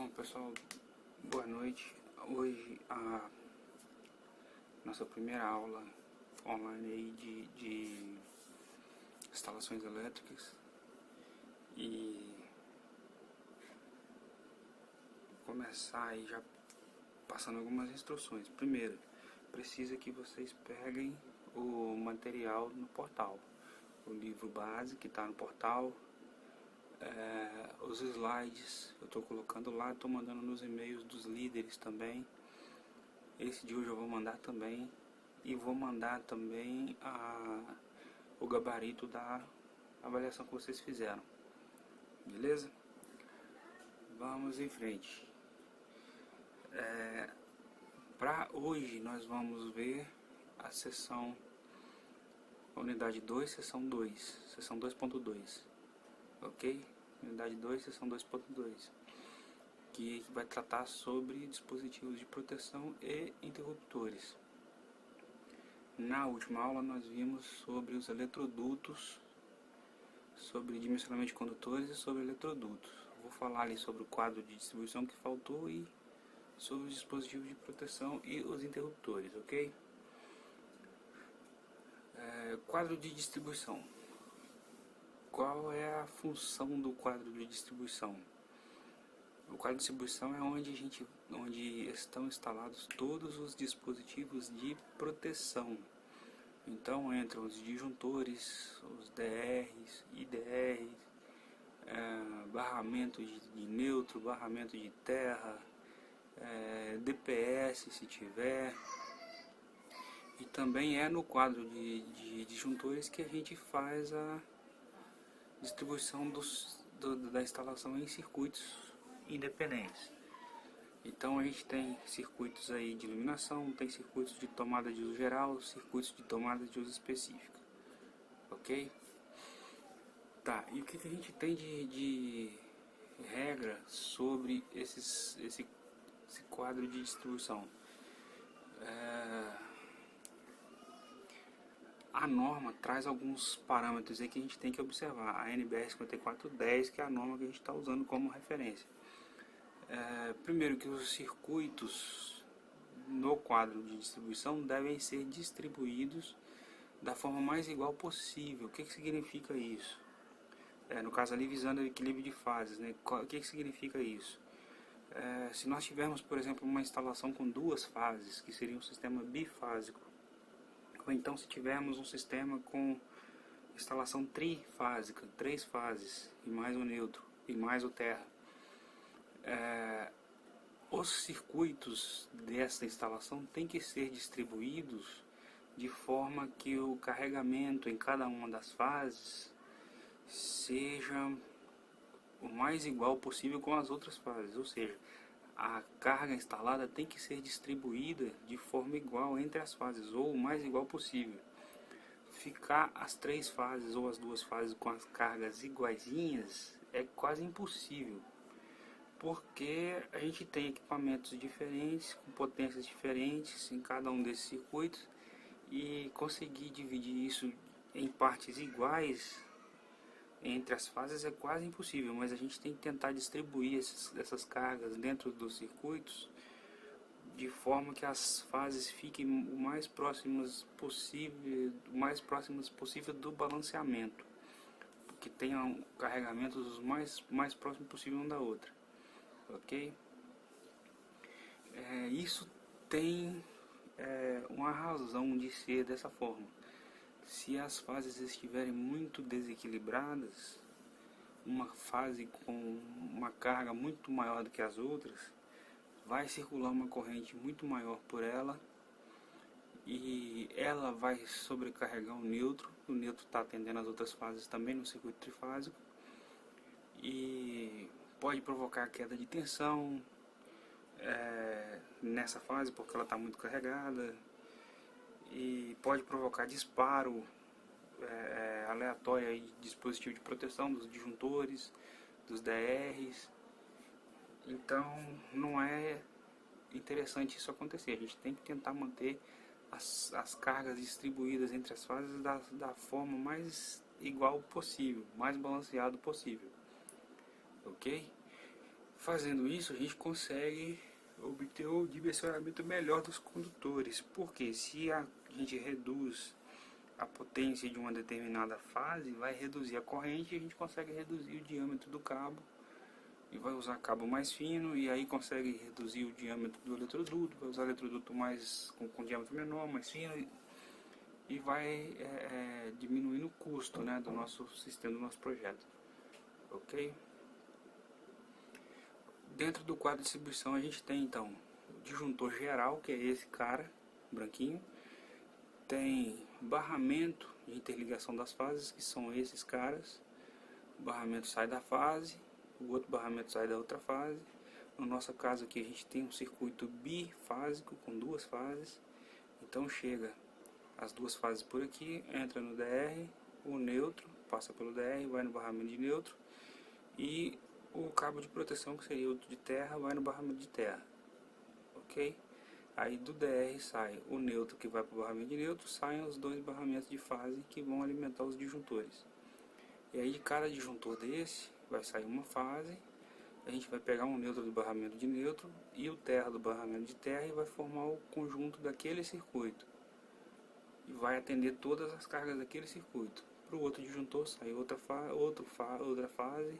Bom, pessoal, boa noite. Hoje a nossa primeira aula online aí de instalações elétricas, e começar aí já passando algumas instruções. Primeiro, precisa que vocês peguem o material no portal, o livro base que está no portal. Os slides eu estou colocando lá, estou mandando nos e-mails dos líderes também. Esse de hoje eu vou mandar também, e vou mandar também o gabarito da avaliação que vocês fizeram, beleza? Vamos em frente. Para hoje nós vamos ver a sessão, a unidade 2, sessão 2, sessão 2.2, ok? Unidade 2, sessão 2.2, que vai tratar sobre dispositivos de proteção e interruptores. Na última aula nós vimos sobre os eletrodutos, sobre dimensionamento de condutores e sobre eletrodutos. Vou falar ali sobre o quadro de distribuição que faltou e sobre os dispositivos de proteção e os interruptores, ok? Quadro de distribuição. Qual é a função do quadro de distribuição? O quadro de distribuição é onde estão instalados todos os dispositivos de proteção. Então entram os disjuntores, os DRs, IDRs, barramento de neutro, barramento de terra, DPS se tiver. E também é no quadro de disjuntores que a gente faz a distribuição da instalação em circuitos independentes. Então a gente tem circuitos aí de iluminação, tem circuitos de tomada de uso geral, circuitos de tomada de uso específica, ok? Tá, e o que a gente tem de regra sobre esse quadro de distribuição? A norma traz alguns parâmetros aí que a gente tem que observar. A NBR 5410, que é a norma que a gente está usando como referência. Primeiro, que os circuitos no quadro de distribuição devem ser distribuídos da forma mais igual possível. O que significa isso? No caso ali, visando o equilíbrio de fases, né? O que significa isso? Se nós tivermos, por exemplo, uma instalação com duas fases, que seria um sistema bifásico, ou então se tivermos um sistema com instalação trifásica, 3 fases, e mais o neutro, e mais o terra, os circuitos dessa instalação têm que ser distribuídos de forma que o carregamento em cada uma das fases seja o mais igual possível com as outras fases, ou seja, a carga instalada tem que ser distribuída de forma igual entre as fases, ou o mais igual possível. Ficar as 3 fases ou as 2 fases com as cargas iguaizinhas é quase impossível, porque a gente tem equipamentos diferentes, com potências diferentes em cada um desses circuitos, e conseguir dividir isso em partes iguais entre as fases é quase impossível, mas a gente tem que tentar distribuir essas cargas dentro dos circuitos de forma que as fases fiquem o mais próximas possível do balanceamento, que tenham carregamentos mais próximos possível uma da outra, ok? Isso tem uma razão de ser dessa forma. Se as fases estiverem muito desequilibradas, uma fase com uma carga muito maior do que as outras, vai circular uma corrente muito maior por ela, e ela vai sobrecarregar o neutro está atendendo as outras fases também no circuito trifásico, e pode provocar queda de tensão nessa fase, porque ela está muito carregada, e pode provocar disparo aleatório aí de dispositivo de proteção, dos disjuntores, dos DRs. Então não é interessante isso acontecer. A gente tem que tentar manter as cargas distribuídas entre as fases da forma mais igual possível, mais balanceado possível, ok? Fazendo isso, a gente consegue obter o dimensionamento melhor dos condutores, porque se a gente reduz a potência de uma determinada fase, vai reduzir a corrente e a gente consegue reduzir o diâmetro do cabo e vai usar cabo mais fino, e aí consegue reduzir o diâmetro do eletroduto, vai usar eletroduto mais com diâmetro menor, mais fino, e vai diminuindo o custo, né, do nosso sistema, do nosso projeto. Ok? Dentro do quadro de distribuição a gente tem então o disjuntor geral, que é esse cara, branquinho. Tem barramento de interligação das fases, que são esses caras. O barramento sai da fase, o outro barramento sai da outra fase. No nosso caso aqui a gente tem um circuito bifásico com duas fases. Então chega as duas fases por aqui, entra no DR, o neutro passa pelo DR, vai no barramento de neutro, e o cabo de proteção, que seria o de terra, vai no barramento de terra. Ok? Aí do DR sai o neutro, que vai para o barramento de neutro, saem os dois barramentos de fase que vão alimentar os disjuntores. E aí de cada disjuntor desse vai sair uma fase, a gente vai pegar um neutro do barramento de neutro e o terra do barramento de terra e vai formar o conjunto daquele circuito. E vai atender todas as cargas daquele circuito. Para o outro disjuntor sai outra fase,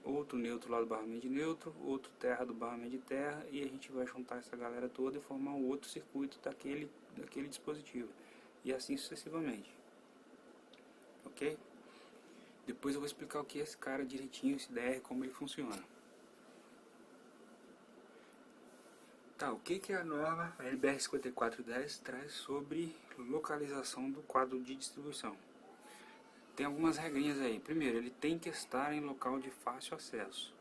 outro neutro lá do barramento de neutro, outro terra do barramento de terra, e a gente vai juntar essa galera toda e formar um outro circuito daquele dispositivo, e assim sucessivamente. Ok? Depois eu vou explicar o que é esse cara direitinho, esse DR, como ele funciona. Tá, o que a norma LBR 5410 traz sobre localização do quadro de distribuição? Tem algumas regrinhas aí. Primeiro, ele tem que estar em local de fácil acesso.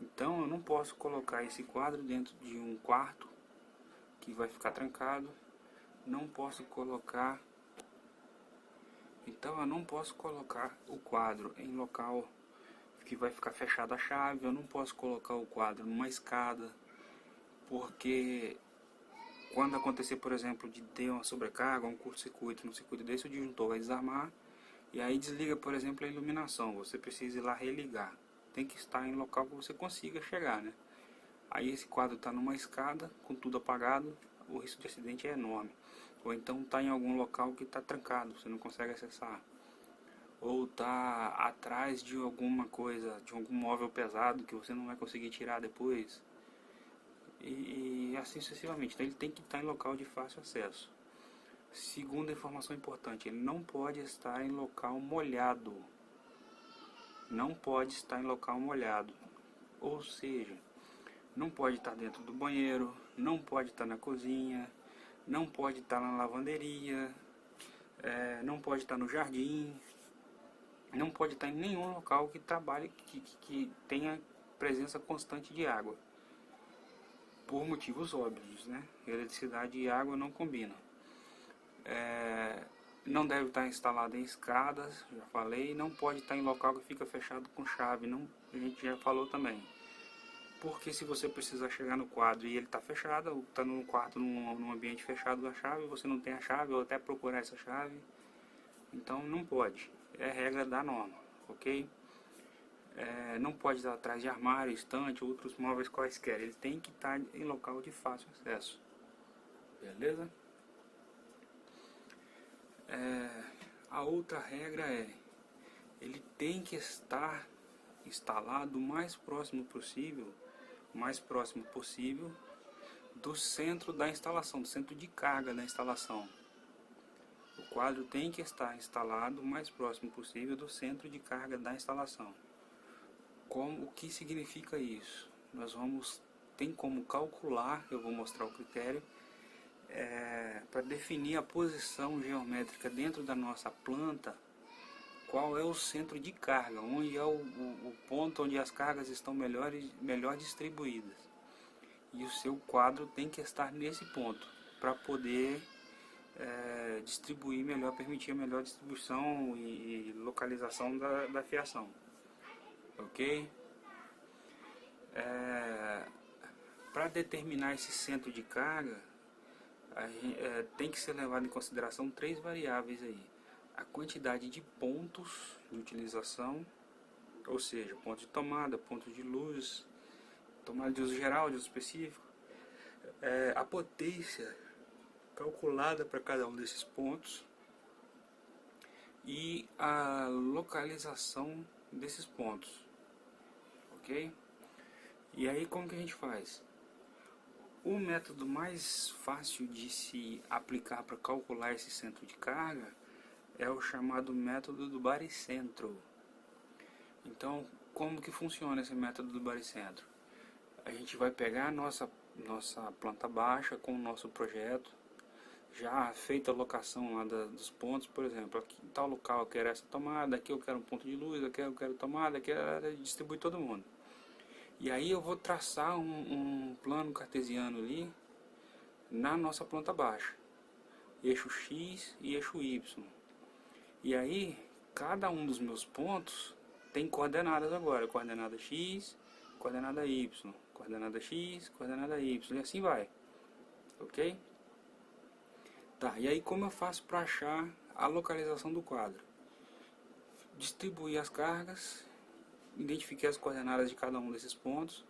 Então eu não posso colocar esse quadro dentro de um quarto que vai ficar trancado. Não posso colocar... Então eu não posso colocar o quadro em local que vai ficar fechada a chave. Eu não posso colocar o quadro numa escada, porque quando acontecer, por exemplo, de ter uma sobrecarga, um curto-circuito, no circuito desse, o disjuntor vai desarmar e aí desliga, por exemplo, a iluminação. Você precisa ir lá religar. Tem que estar em local que você consiga chegar, né? Aí esse quadro está numa escada, com tudo apagado, o risco de acidente é enorme. Ou então está em algum local que está trancado, você não consegue acessar. Ou está atrás de alguma coisa, de algum móvel pesado que você não vai conseguir tirar depois. E assim sucessivamente. Então ele tem que estar em local de fácil acesso. Segunda informação importante, ele não pode estar em local molhado. Não pode estar em local molhado. Ou seja, não pode estar dentro do banheiro, não pode estar na cozinha, não pode estar na lavanderia, não pode estar no jardim, não pode estar em nenhum local que trabalhe, que tenha presença constante de água. Por motivos óbvios, né? Eletricidade e água não combinam. Não deve estar instalado em escadas, já falei. Não pode estar em local que fica fechado com chave, não, a gente já falou também. Porque se você precisar chegar no quadro e ele está fechado, ou está no quarto, num ambiente fechado da chave, você não tem a chave, ou até procurar essa chave, então não pode. É regra da norma, ok? Não pode estar atrás de armário, estante, outros móveis quaisquer. Ele tem que estar em local de fácil acesso. Beleza? A outra regra é, ele tem que estar instalado o mais próximo possível do centro da instalação, do centro de carga da instalação. O quadro tem que estar instalado o mais próximo possível do centro de carga da instalação. O que significa isso? Tem como calcular, eu vou mostrar o critério, para definir a posição geométrica dentro da nossa planta, qual é o centro de carga, onde é o ponto onde as cargas estão melhor distribuídas. E o seu quadro tem que estar nesse ponto, para poder distribuir melhor, permitir a melhor distribuição e localização da fiação. Ok? Para determinar esse centro de carga, tem que ser levado em consideração três variáveis aí: a quantidade de pontos de utilização, ou seja, ponto de tomada, ponto de luz, tomada de uso geral, de uso específico, a potência calculada para cada um desses pontos e a localização desses pontos, ok? E aí como que a gente faz? O método mais fácil de se aplicar para calcular esse centro de carga é o chamado método do baricentro. Então, como que funciona esse método do baricentro? A gente vai pegar a nossa planta baixa com o nosso projeto, já feita a locação lá dos pontos, por exemplo, aqui em tal local eu quero essa tomada, aqui eu quero um ponto de luz, aqui eu quero tomada, aqui eu distribuir todo mundo. E aí eu vou traçar um plano cartesiano ali na nossa planta baixa, eixo X e eixo Y. E aí cada um dos meus pontos tem coordenadas agora, coordenada X, coordenada Y, coordenada X, coordenada Y, e assim vai, ok? Tá, e aí como eu faço para achar a localização do quadro? Distribuir as cargas, identifiquei as coordenadas de cada um desses pontos,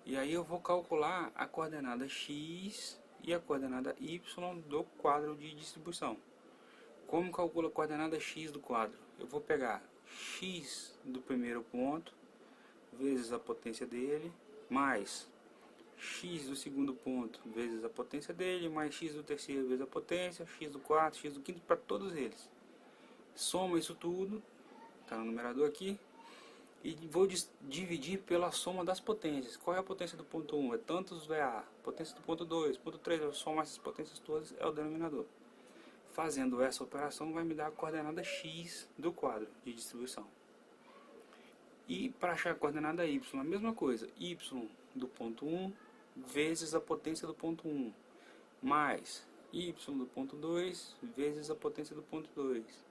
e aí eu vou calcular a coordenada X e a coordenada Y do quadro de distribuição. Como calculo a coordenada X do quadro? Eu vou pegar X do primeiro ponto, vezes a potência dele, mais X do segundo ponto, vezes a potência dele, mais X do terceiro, vezes a potência, X do quarto, X do quinto, para todos eles. Soma isso tudo, está no numerador aqui, e vou dividir pela soma das potências. Qual é a potência do ponto 1? É tantos VA. Potência do ponto 2, ponto 3, eu somo essas potências todas, é o denominador. Fazendo essa operação vai me dar a coordenada X do quadro de distribuição. E para achar a coordenada Y, a mesma coisa. Y do ponto 1 vezes a potência do ponto 1, mais Y do ponto 2 vezes a potência do ponto 2.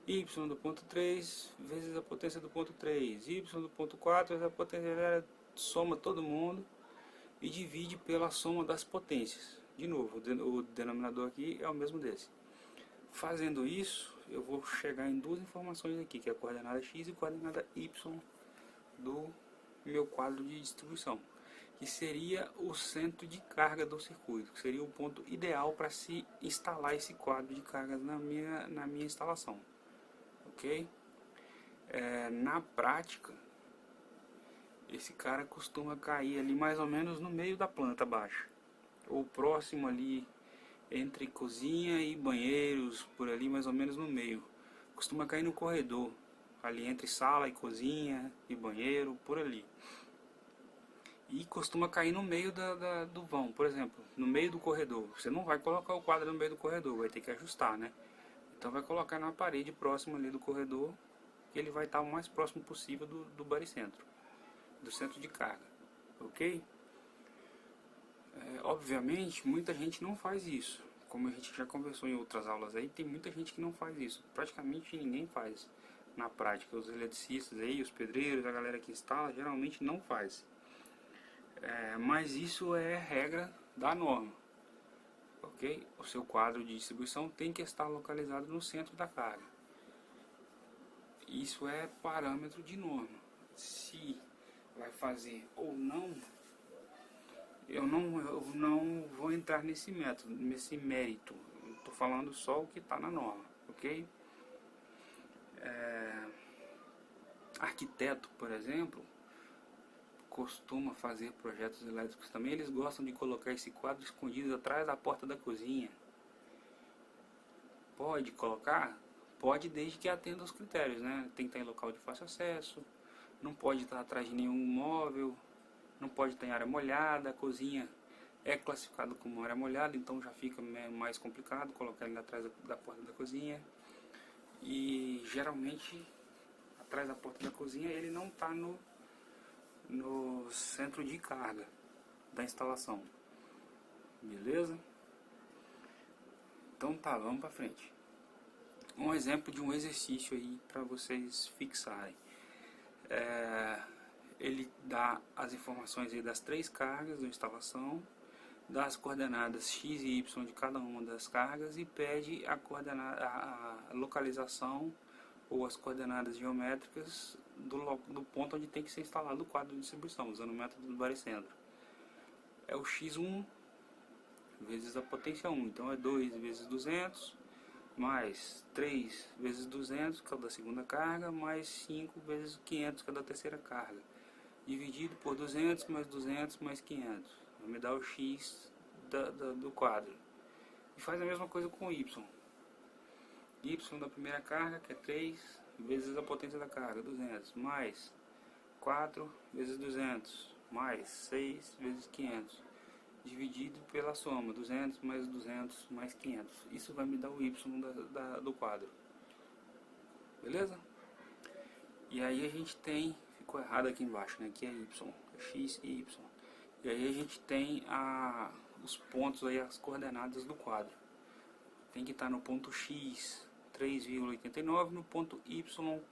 Y do ponto 3 vezes a potência do ponto 3. Y do ponto 4 vezes a potência. Soma todo mundo e divide pela soma das potências. De novo, o denominador aqui é o mesmo desse. Fazendo isso, eu vou chegar em duas informações aqui, que é a coordenada X e a coordenada Y do meu quadro de distribuição, que seria o centro de carga do circuito, que seria o ponto ideal para se instalar esse quadro de cargas na minha instalação, ok? Na prática, esse cara costuma cair ali mais ou menos no meio da planta baixa, ou próximo ali entre cozinha e banheiros, por ali mais ou menos no meio. Costuma cair no corredor, ali entre sala e cozinha e banheiro, por ali. E costuma cair no meio do vão, por exemplo, no meio do corredor. Você não vai colocar o quadro no meio do corredor, vai ter que ajustar, né? Então vai colocar na parede próxima ali do corredor, que ele vai estar o mais próximo possível do baricentro, do centro de carga, ok? Obviamente, muita gente não faz isso. Como a gente já conversou em outras aulas aí, tem muita gente que não faz isso. Praticamente ninguém faz na prática. Os eletricistas aí, os pedreiros, a galera que instala, geralmente não faz. Mas isso é regra da norma, ok? O seu quadro de distribuição tem que estar localizado no centro da carga. Isso é parâmetro de norma. Se vai fazer ou não, eu não vou entrar nesse método, nesse mérito. Estou falando só o que está na norma, ok? Arquiteto, por exemplo, costuma fazer projetos elétricos também. Eles gostam de colocar esse quadro escondido atrás da porta da cozinha. Pode colocar? Pode, desde que atenda aos critérios, né? Tem que estar em local de fácil acesso, não pode estar atrás de nenhum móvel, não pode estar em área molhada. A cozinha é classificada como área molhada, então já fica mais complicado colocar ele atrás da porta da cozinha. E geralmente atrás da porta da cozinha ele não está no centro de carga da instalação, beleza? Então tá, vamos para frente. Um exemplo de um exercício aí para vocês fixarem. Ele dá as informações aí das 3 cargas da instalação, das coordenadas X e Y de cada uma das cargas e pede a localização ou as coordenadas geométricas do ponto onde tem que ser instalado o quadro de distribuição, usando o método do baricentro. É o x1 vezes a potência 1, então é 2 vezes 200, mais 3 vezes 200, que é o da segunda carga, mais 5 vezes 500, que é da terceira carga, dividido por 200 mais 200 mais 500, vai me dar o x do quadro. E faz a mesma coisa com o y. Y da primeira carga, que é 3 vezes a potência da carga, 200, mais 4 vezes 200, mais 6 vezes 500, dividido pela soma, 200 mais 500. Isso vai me dar o y do quadro. Beleza? E aí a gente tem, ficou errado aqui embaixo, né? Aqui é y, é x e y. E aí a gente tem os pontos aí, as coordenadas do quadro. Tem que estar no ponto x 3,89, no ponto y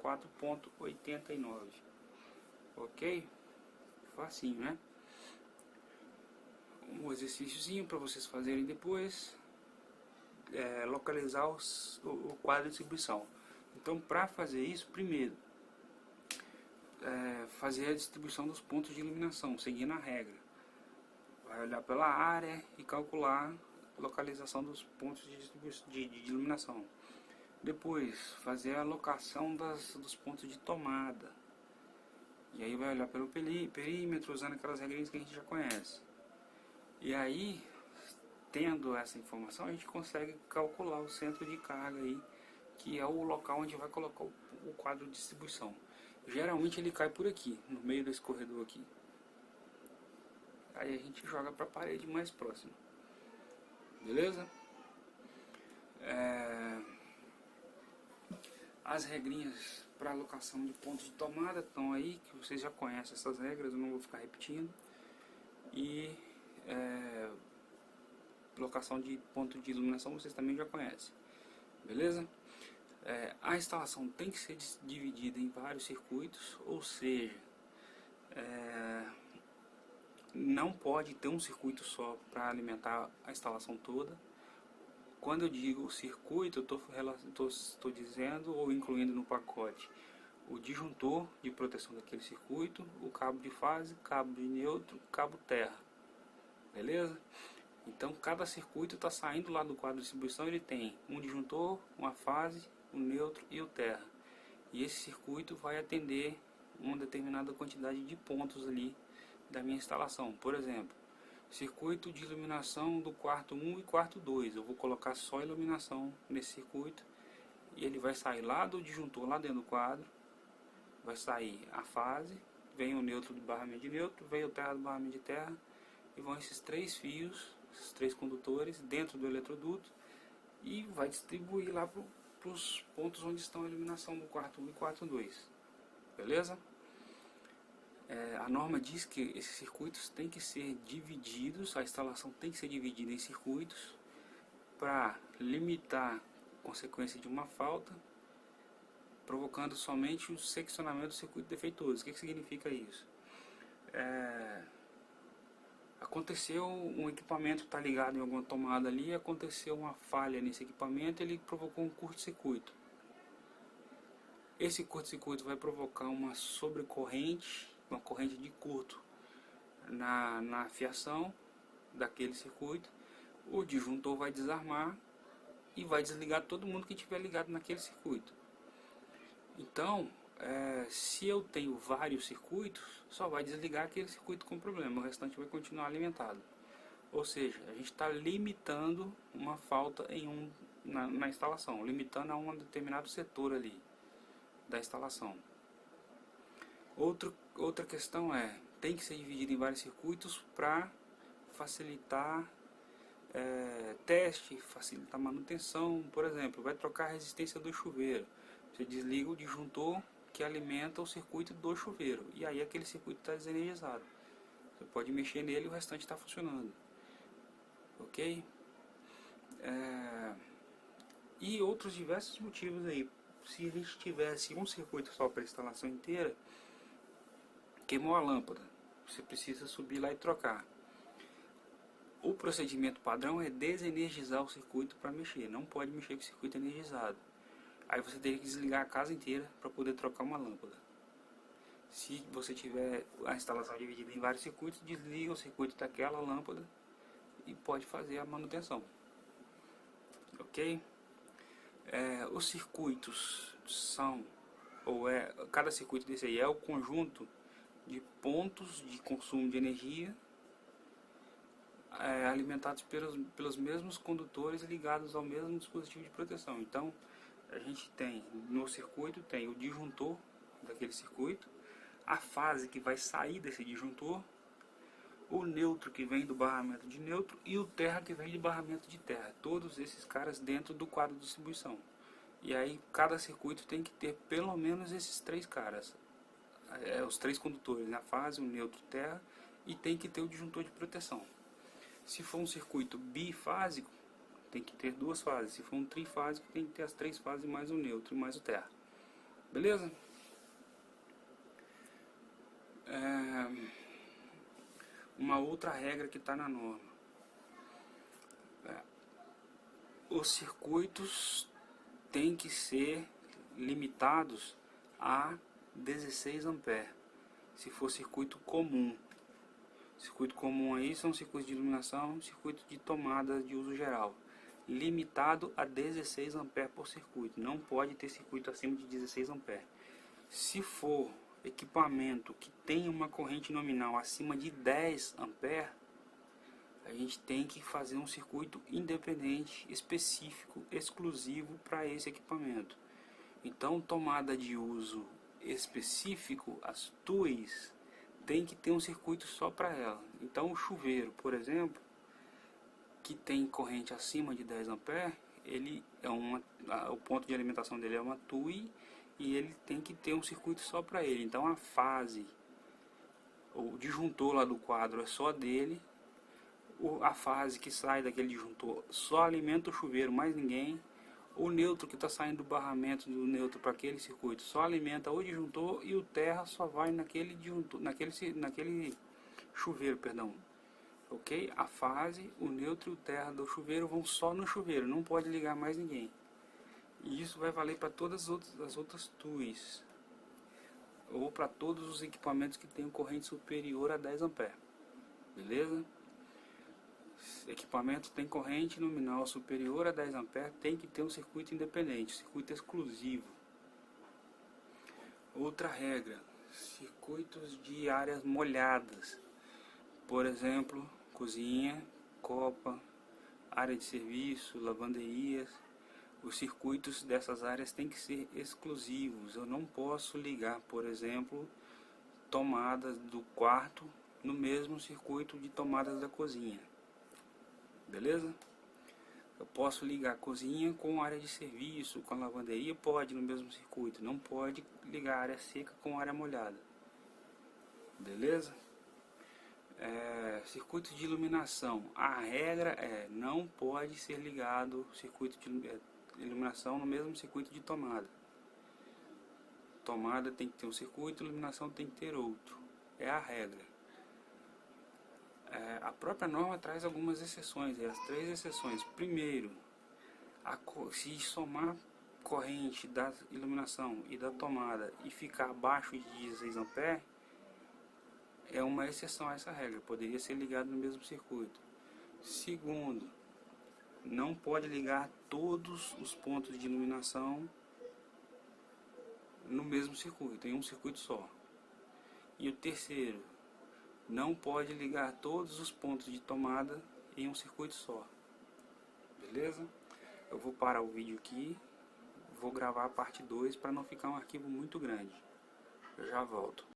4,89. Ok? Facinho, né? Um exercíciozinho para vocês fazerem depois. Localizar o quadro de distribuição. Então, para fazer isso, primeiro, fazer a distribuição dos pontos de iluminação, seguindo a regra. Vai olhar pela área e calcular a localização dos pontos de iluminação. Depois, fazer a alocação dos pontos de tomada. E aí vai olhar pelo perímetro, usando aquelas regrinhas que a gente já conhece. E aí, tendo essa informação, a gente consegue calcular o centro de carga aí, que é o local onde vai colocar o quadro de distribuição. Geralmente ele cai por aqui, no meio desse corredor aqui. Aí a gente joga para a parede mais próxima. Beleza? As regrinhas para alocação de pontos de tomada estão aí, que vocês já conhecem essas regras, eu não vou ficar repetindo. E locação de ponto de iluminação vocês também já conhecem. Beleza? A instalação tem que ser dividida em vários circuitos, ou seja, não pode ter um circuito só para alimentar a instalação toda. Quando eu digo circuito, eu estou dizendo ou incluindo no pacote o disjuntor de proteção daquele circuito, o cabo de fase, cabo de neutro, cabo terra. Beleza? Então cada circuito está saindo lá do quadro de distribuição, ele tem um disjuntor, uma fase, o neutro e o terra. E esse circuito vai atender uma determinada quantidade de pontos ali da minha instalação. Por exemplo, circuito de iluminação do quarto 1 e quarto 2. Eu vou colocar só iluminação nesse circuito e ele vai sair lá do disjuntor, lá dentro do quadro. Vai sair a fase, vem o neutro do barramento de neutro, vem o terra do barramento de terra e vão esses três fios, esses três condutores dentro do eletroduto e vai distribuir lá para os pontos onde estão a iluminação do quarto 1 e quarto 2. Beleza? A norma diz que esses circuitos têm que ser divididos, a instalação tem que ser dividida em circuitos para limitar a consequência de uma falta, provocando somente o seccionamento do circuito defeituoso. O que significa isso? Aconteceu um equipamento está ligado em alguma tomada ali, aconteceu uma falha nesse equipamento, ele provocou um curto-circuito. Esse curto-circuito vai provocar uma sobrecorrente, uma corrente de curto na fiação daquele circuito. O disjuntor vai desarmar e vai desligar todo mundo que estiver ligado naquele circuito. Então, se eu tenho vários circuitos, só vai desligar aquele circuito com problema, o restante vai continuar alimentado. Ou seja, a gente está limitando uma falta na instalação, limitando a um determinado setor ali da instalação. Outra questão tem que ser dividido em vários circuitos para facilitar teste, facilitar manutenção. Por exemplo, vai trocar a resistência do chuveiro, você desliga o disjuntor que alimenta o circuito do chuveiro e aí aquele circuito está desenergizado. Você pode mexer nele e o restante está funcionando. Ok? E outros diversos motivos aí. Se a gente tivesse um circuito só para a instalação inteira, queimou a lâmpada, você precisa subir lá e trocar. O procedimento padrão é desenergizar o circuito para mexer, não pode mexer com o circuito energizado. Aí você teria que desligar a casa inteira para poder trocar uma lâmpada. Se você tiver a instalação dividida em vários circuitos, desliga o circuito daquela lâmpada e pode fazer a manutenção. Ok? Os circuitos são, cada circuito desse aí é o conjunto de pontos de consumo de energia alimentados pelos mesmos condutores ligados ao mesmo dispositivo de proteção. Então, a gente tem no circuito tem o disjuntor daquele circuito, a fase que vai sair desse disjuntor, o neutro que vem do barramento de neutro e o terra que vem de barramento de terra. Todos esses caras dentro do quadro de distribuição. E aí cada circuito tem que ter pelo menos esses três caras. Os três condutores, a fase, o neutro, terra, e tem que ter o disjuntor de proteção. Se for um circuito bifásico, tem que ter duas fases. Se for um trifásico, tem que ter as três fases mais o neutro e mais o terra. Beleza? Uma outra regra que está na norma. Os circuitos têm que ser limitados a 16 amperes. Se for circuito comum. Circuito comum aí são circuitos de iluminação, circuito de tomada de uso geral. Limitado a 16 amperes por circuito. Não pode ter circuito acima de 16 amperes. Se for equipamento que tem uma corrente nominal acima de 10 amperes, a gente tem que fazer um circuito independente, específico, exclusivo para esse equipamento. Então, tomada de uso específico, as TUIs, tem que ter um circuito só para ela. Então, o chuveiro, por exemplo, que tem corrente acima de 10 amperes, ele o ponto de alimentação dele é uma TUI e ele tem que ter um circuito só para ele. Então, a fase, o disjuntor lá do quadro é só dele. A fase que sai daquele disjuntor só alimenta o chuveiro, mais ninguém. O neutro que está saindo do barramento do neutro para aquele circuito só alimenta o disjuntor, e o terra só vai naquele disjuntor, naquele chuveiro, perdão. Ok? A fase, o neutro e o terra do chuveiro vão só no chuveiro, não pode ligar mais ninguém. E isso vai valer para todas as outras TUIs, ou para todos os equipamentos que tenham corrente superior a 10 amperes. Beleza? Equipamento tem corrente nominal superior a 10 amperes, tem que ter um circuito independente, circuito exclusivo. Outra regra, circuitos de áreas molhadas. Por exemplo, cozinha, copa, área de serviço, lavanderias. Os circuitos dessas áreas têm que ser exclusivos. Eu não posso ligar, por exemplo, tomadas do quarto no mesmo circuito de tomadas da cozinha. Beleza? Eu posso ligar a cozinha com área de serviço, com a lavanderia, pode no mesmo circuito. Não pode ligar a área seca com área molhada. Beleza? Circuito de iluminação. A regra é, não pode ser ligado circuito de iluminação no mesmo circuito de tomada. Tomada tem que ter um circuito, iluminação tem que ter outro. É a regra. A própria norma traz algumas exceções, as 3 exceções. Primeiro, se somar corrente da iluminação e da tomada e ficar abaixo de 16 amperes, é uma exceção a essa regra, poderia ser ligado no mesmo circuito. Segundo, não pode ligar todos os pontos de iluminação no mesmo circuito, em um circuito só. E o terceiro, não pode ligar todos os pontos de tomada em um circuito só. Beleza? Eu vou parar o vídeo aqui, vou gravar a parte 2 para não ficar um arquivo muito grande. Eu já volto.